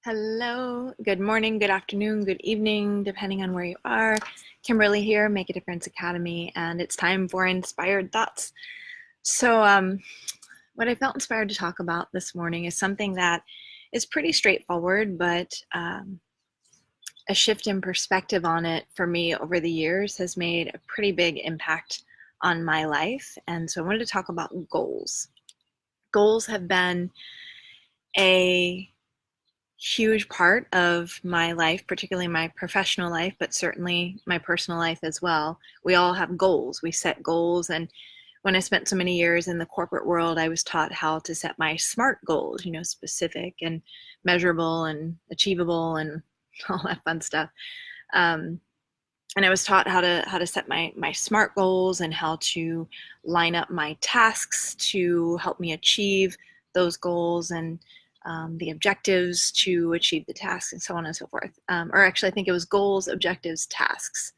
Hello, good morning, good afternoon, good evening, depending on where you are. Kimberly here, Make a Difference Academy, and it's time for Inspired Thoughts. So, what I felt inspired to talk about this morning is something that is pretty straightforward, but a shift in perspective on it for me over the years has made a pretty big impact on my life. And so I wanted to talk about goals. Goals have been a huge part of my life, particularly my professional life, but certainly my personal life as well. We all have goals. We set goals. And when I spent so many years in the corporate world, I was taught how to set my SMART goals, specific and measurable and achievable and all that fun stuff. Um, and I was taught how to set my SMART goals and how to line up my tasks to help me achieve those goals and the objectives to achieve the tasks and so on and so forth. Or actually, I think it was goals, objectives, tasks.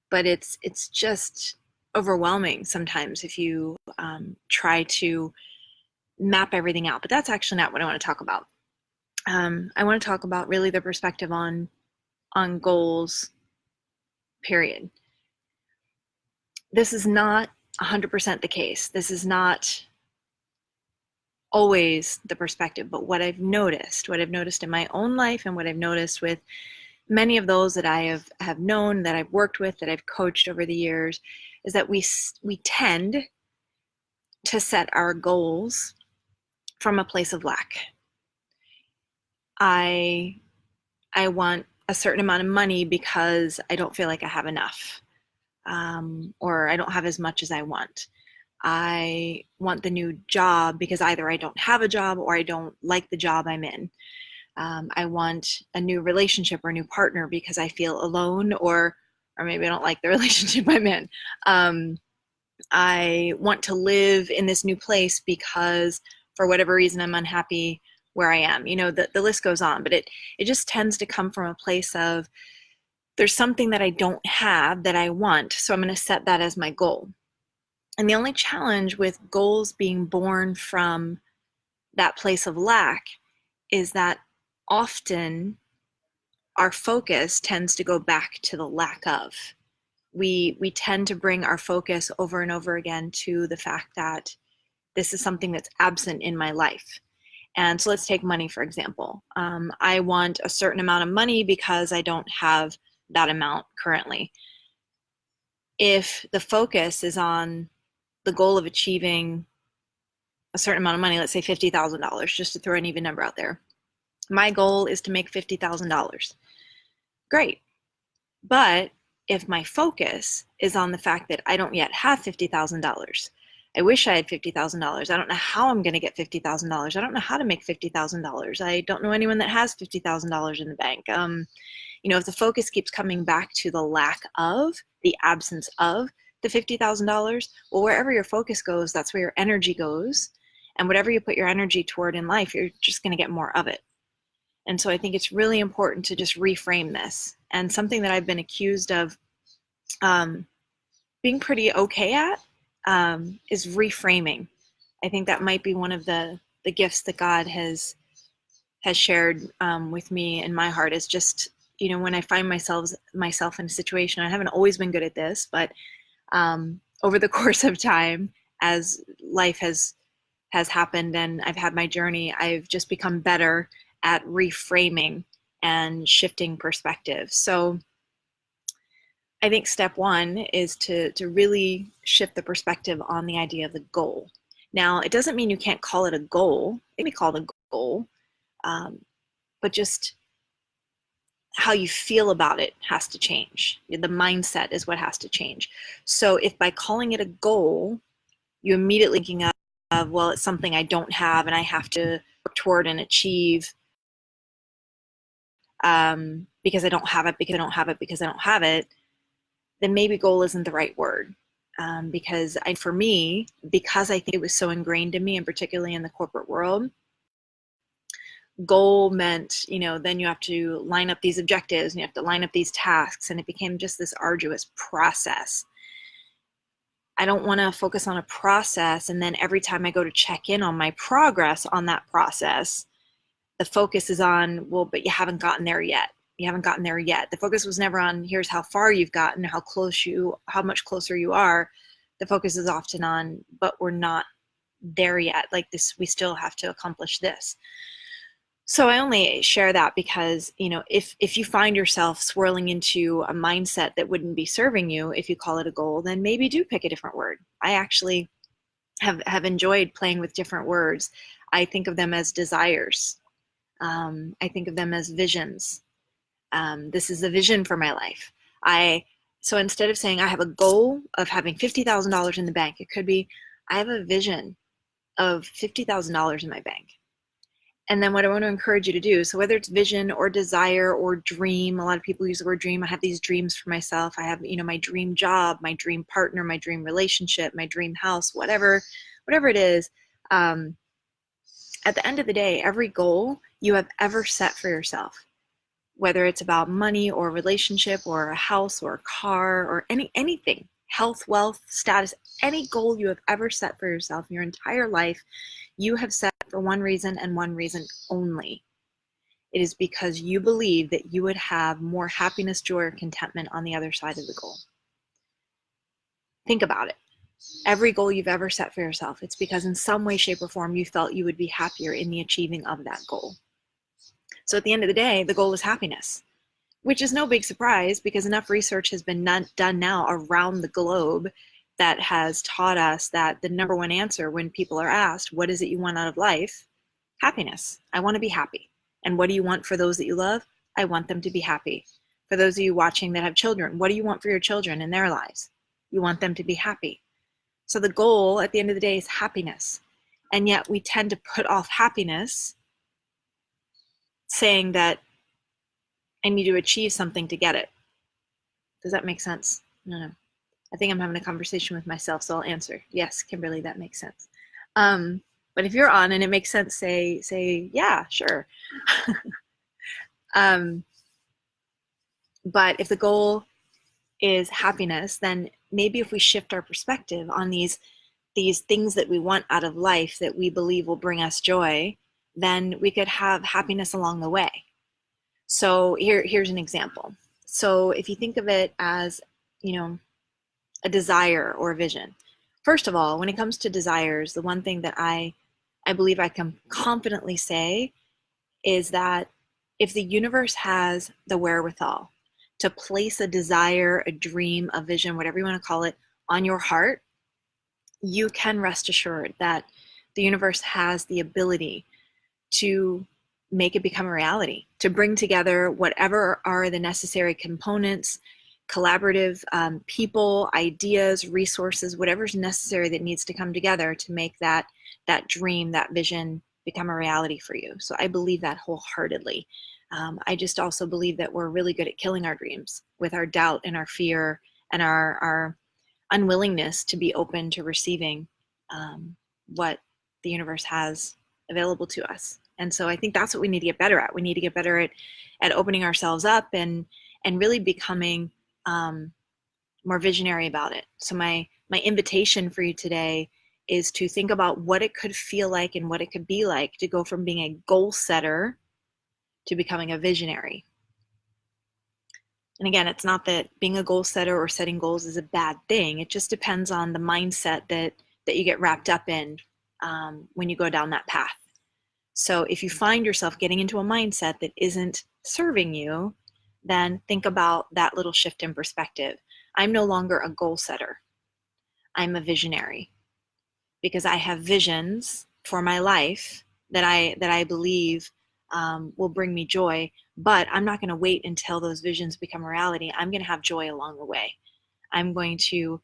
But it's just overwhelming sometimes if you try to map everything out. But that's actually not what I want to talk about. I want to talk about really the perspective on goals. Period. This is not 100% the case. This is not always the perspective, but what I've noticed in my own life and what I've noticed with many of those that I have known, that I've worked with, that I've coached over the years, is that we tend to set our goals from a place of lack. I want a certain amount of money because I don't feel like I have enough, or I don't have as much as I want. I want the new job because either I don't have a job or I don't like the job I'm in. I want a new relationship or a new partner because I feel alone, or maybe I don't like the relationship I'm in. I want to live in this new place because for whatever reason I'm unhappy where I am. The list goes on, but it just tends to come from a place of there's something that I don't have that I want, so I'm going to set that as my goal. And the only challenge with goals being born from that place of lack is that often our focus tends to go back to the lack of. We tend to bring our focus over and over again to the fact that this is something that's absent in my life. And so let's take money, for example. I want a certain amount of money because I don't have that amount currently. If the focus is on the goal of achieving a certain amount of money, let's say $50,000, just to throw an even number out there. My goal is to make $50,000. Great. But if my focus is on the fact that I don't yet have $50,000, I wish I had $50,000. I don't know how I'm going to get $50,000. I don't know how to make $50,000. I don't know anyone that has $50,000 in the bank. If the focus keeps coming back to the lack of, the absence of the $50,000, well, wherever your focus goes, that's where your energy goes. And whatever you put your energy toward in life, you're just going to get more of it. And so I think it's really important to just reframe this. And something that I've been accused of being pretty okay at is reframing. I think that might be one of the gifts that God has shared with me in my heart, is just, when I find myself in a situation, I haven't always been good at this, but over the course of time, as life has happened and I've had my journey, I've just become better at reframing and shifting perspective. So I think step one is to really shift the perspective on the idea of the goal. Now, it doesn't mean you can't call it a goal. It can be called a goal, but just how you feel about it has to change. The mindset is what has to change. So if by calling it a goal, you immediately thinking of, well, it's something I don't have and I have to work toward and achieve because I don't have it, because I don't have it, because I don't have it, then maybe goal isn't the right word. Because for me, because I think it was so ingrained in me, and particularly in the corporate world, goal meant, then you have to line up these objectives and you have to line up these tasks, and it became just this arduous process. I don't want to focus on a process and then every time I go to check in on my progress on that process, the focus is on, well, but you haven't gotten there yet. You haven't gotten there yet. The focus was never on, here's how far you've gotten, how much closer you are. The focus is often on, but we're not there yet. Like this, we still have to accomplish this. So I only share that because, if you find yourself swirling into a mindset that wouldn't be serving you, if you call it a goal, then maybe do pick a different word. I actually have enjoyed playing with different words. I think of them as desires. I think of them as visions. This is a vision for my life. So instead of saying I have a goal of having $50,000 in the bank, it could be I have a vision of $50,000 in my bank. And then what I want to encourage you to do, so whether it's vision or desire or dream, a lot of people use the word dream. I have these dreams for myself. I have, my dream job, my dream partner, my dream relationship, my dream house, whatever it is. At the end of the day, every goal you have ever set for yourself, whether it's about money or relationship or a house or a car or anything, health, wealth, status, any goal you have ever set for yourself in your entire life, you have set for one reason and one reason only. It is because you believe that you would have more happiness, joy, or contentment on the other side of the goal. Think about it. Every goal you've ever set for yourself, it's because in some way, shape, or form, you felt you would be happier in the achieving of that goal. So at the end of the day, the goal is happiness, which is no big surprise because enough research has been done now around the globe that has taught us that the number one answer when people are asked, what is it you want out of life? Happiness. I want to be happy. And what do you want for those that you love? I want them to be happy. For those of you watching that have children, what do you want for your children in their lives? You want them to be happy. So the goal at the end of the day is happiness. And yet we tend to put off happiness saying that I need to achieve something to get it. Does that make sense? No. I think I'm having a conversation with myself, so I'll answer. Yes, Kimberly, that makes sense. But if you're on and it makes sense, say yeah, sure. But if the goal is happiness, then maybe if we shift our perspective on these things that we want out of life that we believe will bring us joy, then we could have happiness along the way. So here's an example. So if you think of it as, a desire or a vision. First of all, when it comes to desires, the one thing that I believe I can confidently say is that if the universe has the wherewithal to place a desire, a dream, a vision, whatever you want to call it, on your heart, you can rest assured that the universe has the ability to make it become a reality, to bring together whatever are the necessary components, collaborative people, ideas, resources, whatever's necessary that needs to come together to make that dream, that vision become a reality for you. So I believe that wholeheartedly. I just also believe that we're really good at killing our dreams with our doubt and our fear and our unwillingness to be open to receiving what the universe has available to us. And so I think that's what we need to get better at. We need to get better at opening ourselves up and really becoming more visionary about it. So my invitation for you today is to think about what it could feel like and what it could be like to go from being a goal setter to becoming a visionary. And again, it's not that being a goal setter or setting goals is a bad thing. It just depends on the mindset that you get wrapped up in when you go down that path. So if you find yourself getting into a mindset that isn't serving you, then think about that little shift in perspective. I'm no longer a goal setter. I'm a visionary because I have visions for my life that I believe will bring me joy, but I'm not going to wait until those visions become a reality. I'm going to have joy along the way. I'm going to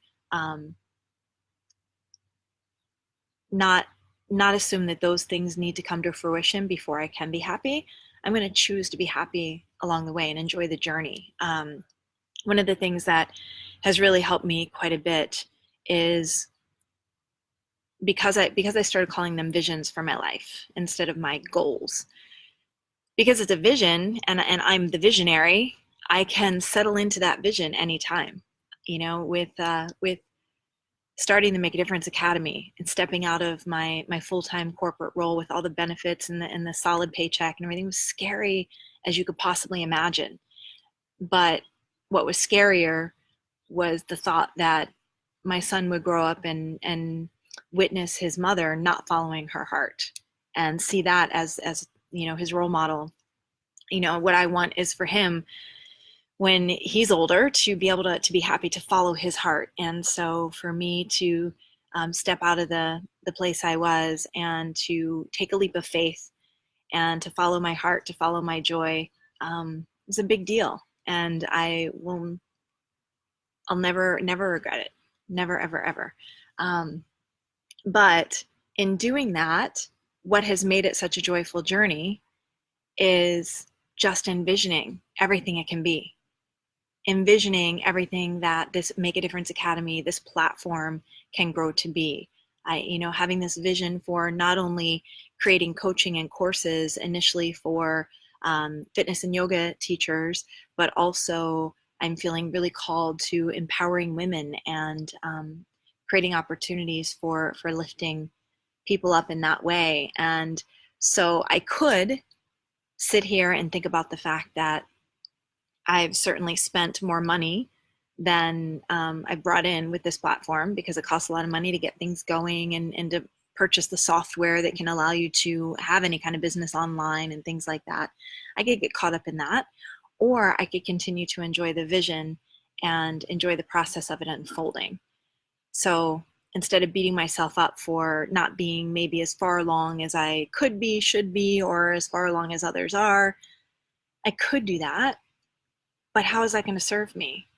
not assume that those things need to come to fruition before I can be happy. I'm going to choose to be happy along the way and enjoy the journey. One of the things that has really helped me quite a bit is because I started calling them visions for my life instead of my goals. Because it's a vision and I'm the visionary, I can settle into that vision anytime. With starting the Make a Difference Academy and stepping out of my full-time corporate role with all the benefits and the solid paycheck and everything was scary as you could possibly imagine. But what was scarier was the thought that my son would grow up and witness his mother not following her heart and see that as his role model. What I want is for him when he's older to be able to be happy to follow his heart. And so for me to step out of the place I was and to take a leap of faith and to follow my heart, to follow my joy, is a big deal. And I'll never regret it. Never, ever, ever. But in doing that, what has made it such a joyful journey is just envisioning everything it can be. Envisioning everything that this Make a Difference Academy, this platform can grow to be. Having this vision for not only creating coaching and courses initially for fitness and yoga teachers, but also I'm feeling really called to empowering women and creating opportunities for lifting people up in that way. And so I could sit here and think about the fact that I've certainly spent more money than I brought in with this platform, because it costs a lot of money to get things going and to purchase the software that can allow you to have any kind of business online and things like that. I could get caught up in that, or I could continue to enjoy the vision and enjoy the process of it unfolding. So instead of beating myself up for not being maybe as far along as I could be, should be, or as far along as others are, I could do that, but how is that going to serve me?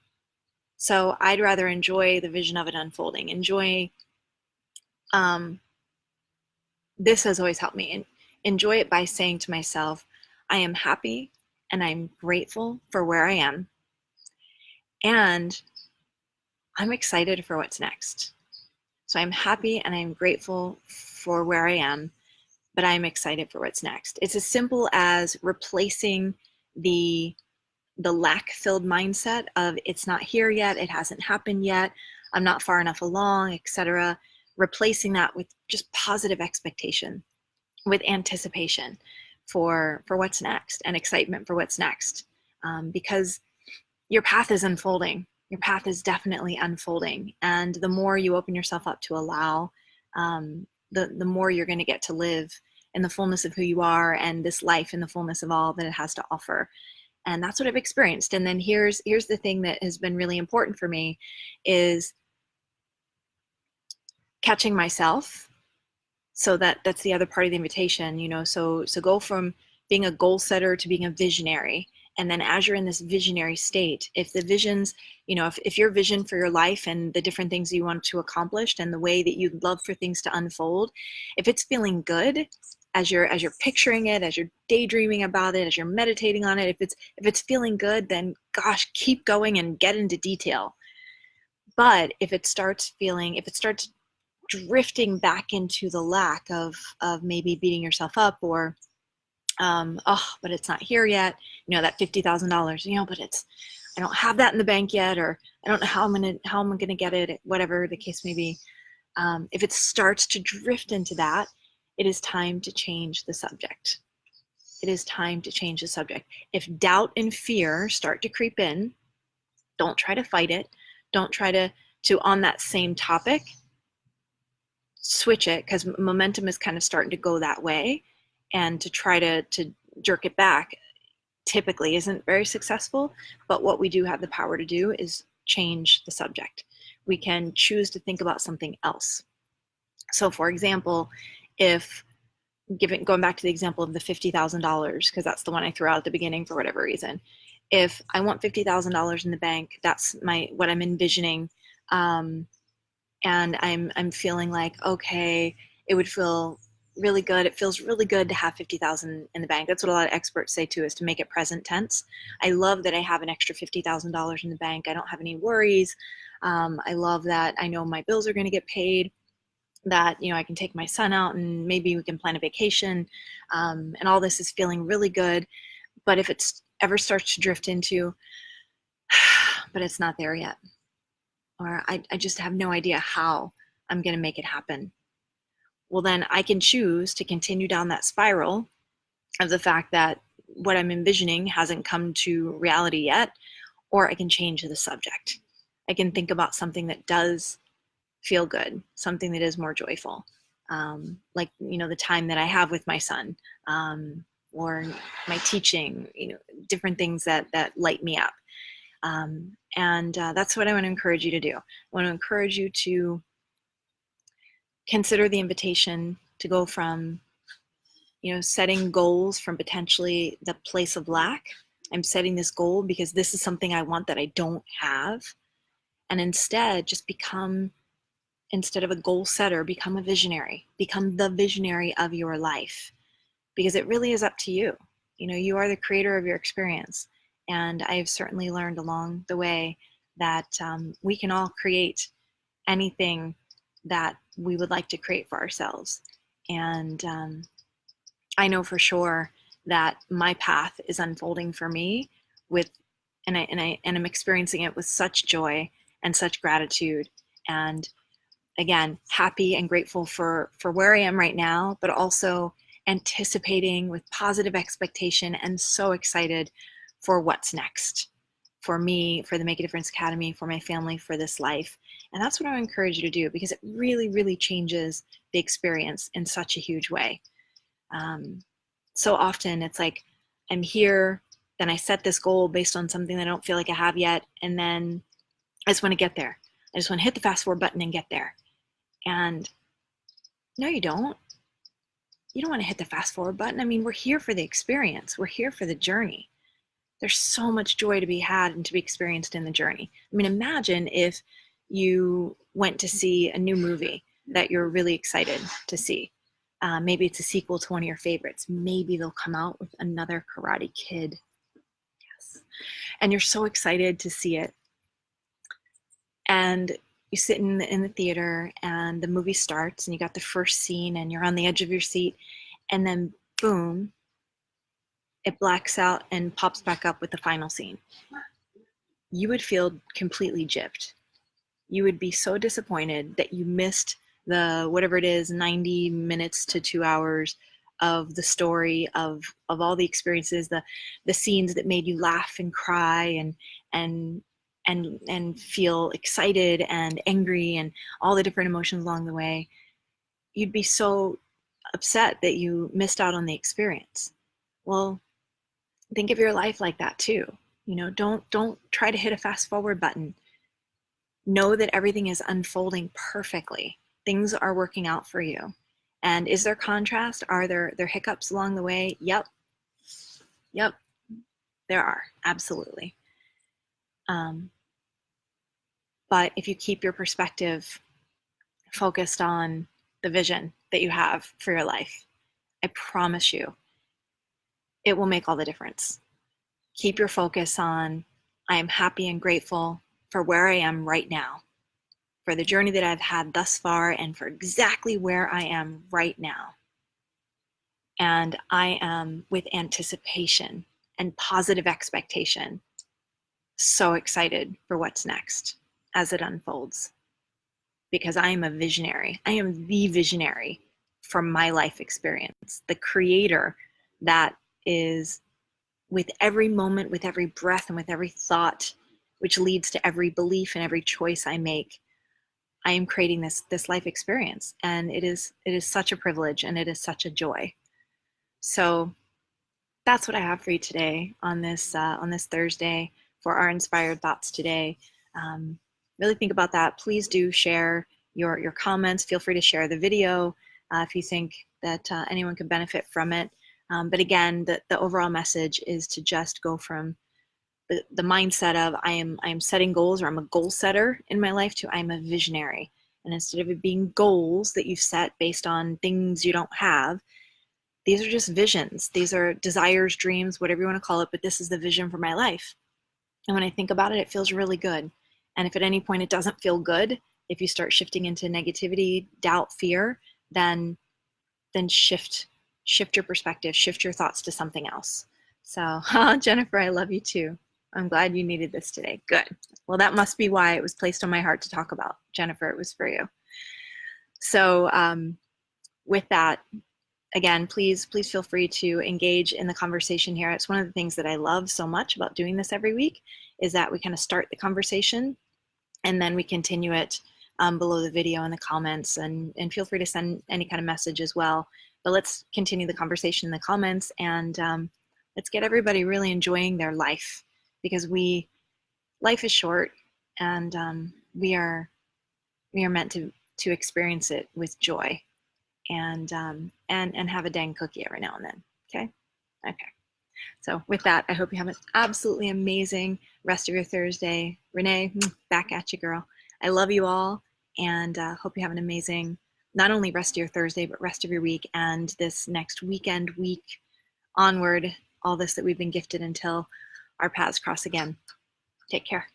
So I'd rather enjoy the vision of it unfolding. This has always helped me, and enjoy it by saying to myself, I am happy and I'm grateful for where I am, and I'm excited for what's next. So I'm happy and I'm grateful for where I am, but I'm excited for what's next. It's as simple as replacing the lack-filled mindset of it's not here yet, it hasn't happened yet, I'm not far enough along, etc. Replacing that with just positive expectation, with anticipation for what's next and excitement for what's next, because your path is unfolding. Your path is definitely unfolding, and the more you open yourself up to allow, the more you're going to get to live in the fullness of who you are and this life in the fullness of all that it has to offer. And that's what I've experienced. And then here's the thing that has been really important for me is catching myself. So that's the other part of the invitation, so go from being a goal setter to being a visionary. And then as you're in this visionary state, if the visions, if your vision for your life and the different things you want to accomplish and the way that you'd love for things to unfold, if it's feeling good as you're picturing it, as you're daydreaming about it, as you're meditating on it, if it's feeling good, then gosh, keep going and get into detail. But if it starts drifting back into the lack of maybe beating yourself up, or but it's not here yet, that $50,000, but I don't have that in the bank yet, or I don't know how I'm gonna get it, whatever the case may be. If it starts to drift into that, it is time to change the subject. It is time to change the subject. If doubt and fear start to creep in, don't try to fight it. Don't try to on that same topic, switch it, because momentum is kind of starting to go that way, and to try to jerk it back typically isn't very successful. But what we do have the power to do is change the subject. We can choose to think about something else. So for example, if going back to the example of the $50,000, because that's the one I threw out at the beginning for whatever reason, if I want $50,000 in the bank, that's what I'm envisioning, and I'm feeling like, okay, it would feel really good. It feels really good to have 50,000 in the bank. That's what a lot of experts say too, is to make it present tense. I love that I have an extra $50,000 in the bank. I don't have any worries. I love that I know my bills are going to get paid, that I can take my son out and maybe we can plan a vacation, and all this is feeling really good. But if it ever starts to drift into, but it's not there yet, or I just have no idea how I'm going to make it happen. Well, then I can choose to continue down that spiral of the fact that what I'm envisioning hasn't come to reality yet, or I can change the subject. I can think about something that does feel good, something that is more joyful, like the time that I have with my son, or my teaching, different things that light me up. And that's what I want to encourage you to do. I want to encourage you to consider the invitation to go from setting goals from potentially the place of lack. I'm setting this goal because this is something I want that I don't have. And instead, just instead of a goal setter, become a visionary. Become the visionary of your life, because it really is up to you. You are the creator of your experience. And I've certainly learned along the way that we can all create anything that we would like to create for ourselves. And I know for sure that my path is unfolding for me and I'm experiencing it with such joy and such gratitude, and again, happy and grateful for where I am right now, but also anticipating with positive expectation and so excited for what's next for me, for the Make a Difference Academy, for my family, for this life. And that's what I encourage you to do, because it really, really changes the experience in such a huge way. So often it's like I'm here, then I set this goal based on something that I don't feel like I have yet, and then I just want to get there. I just want to hit the fast forward button and get there. And no, you don't. You don't want to hit the fast forward button. I mean, we're here for the experience. We're here for the journey. There's so much joy to be had and to be experienced in the journey. I mean, imagine if you went to see a new movie that you're really excited to see. Maybe it's a sequel to one of your favorites. Maybe they'll come out with another Karate Kid. Yes. And you're so excited to see it. And you sit in the theater and the movie starts and you got the first scene and you're on the edge of your seat, and then boom, it blacks out and pops back up with the final scene. You would feel completely gypped. You would be so disappointed that you missed the whatever it is 90 minutes to 2 hours of the story, of all the experiences, the scenes that made you laugh and cry and feel excited and angry and all the different emotions along the way. You'd be so upset that you missed out on the experience. Well, think of your life like that too. Don't try to hit a fast forward button. Know that everything is unfolding perfectly. Things are working out for you. And is there contrast? Are there hiccups along the way? Yep, there are, absolutely. But if you keep your perspective focused on the vision that you have for your life, I promise you, it will make all the difference. Keep your focus on, I am happy and grateful for where I am right now, for the journey that I've had thus far, and for exactly where I am right now. And I am, with anticipation and positive expectation, so excited for what's next as it unfolds. Because I am a visionary. I am the visionary from my life experience, the creator that is with every moment, with every breath, and with every thought, which leads to every belief and every choice I make. I am creating this life experience, and it is such a privilege and it is such a joy. So that's what I have for you today on this Thursday for our inspired thoughts today. Really think about that. Please do share your comments. Feel free to share the video if you think that anyone could benefit from it. But again, the overall message is to just go from the mindset of I am setting goals, or I'm a goal setter in my life, to I'm a visionary. And instead of it being goals that you've set based on things you don't have, these are just visions. These are desires, dreams, whatever you want to call it, but this is the vision for my life. And when I think about it, it feels really good. And if at any point it doesn't feel good, if you start shifting into negativity, doubt, fear, then shift your perspective, shift your thoughts to something else. So, Jennifer, I love you too. I'm glad you needed this today. Good. Well, that must be why it was placed on my heart to talk about. Jennifer, it was for you. So with that, again, please feel free to engage in the conversation here. It's one of the things that I love so much about doing this every week, is that we kind of start the conversation and then we continue it below the video in the comments, and feel free to send any kind of message as well. But let's continue the conversation in the comments, and let's get everybody really enjoying their life, because life is short, and we are meant to experience it with joy, and have a dang cookie every now and then. Okay. So with that, I hope you have an absolutely amazing rest of your Thursday. Renee, back at you, girl. I love you all, and hope you have an amazing, not only rest of your Thursday, but rest of your week, and this next week onward, all this that we've been gifted until our paths cross again. Take care.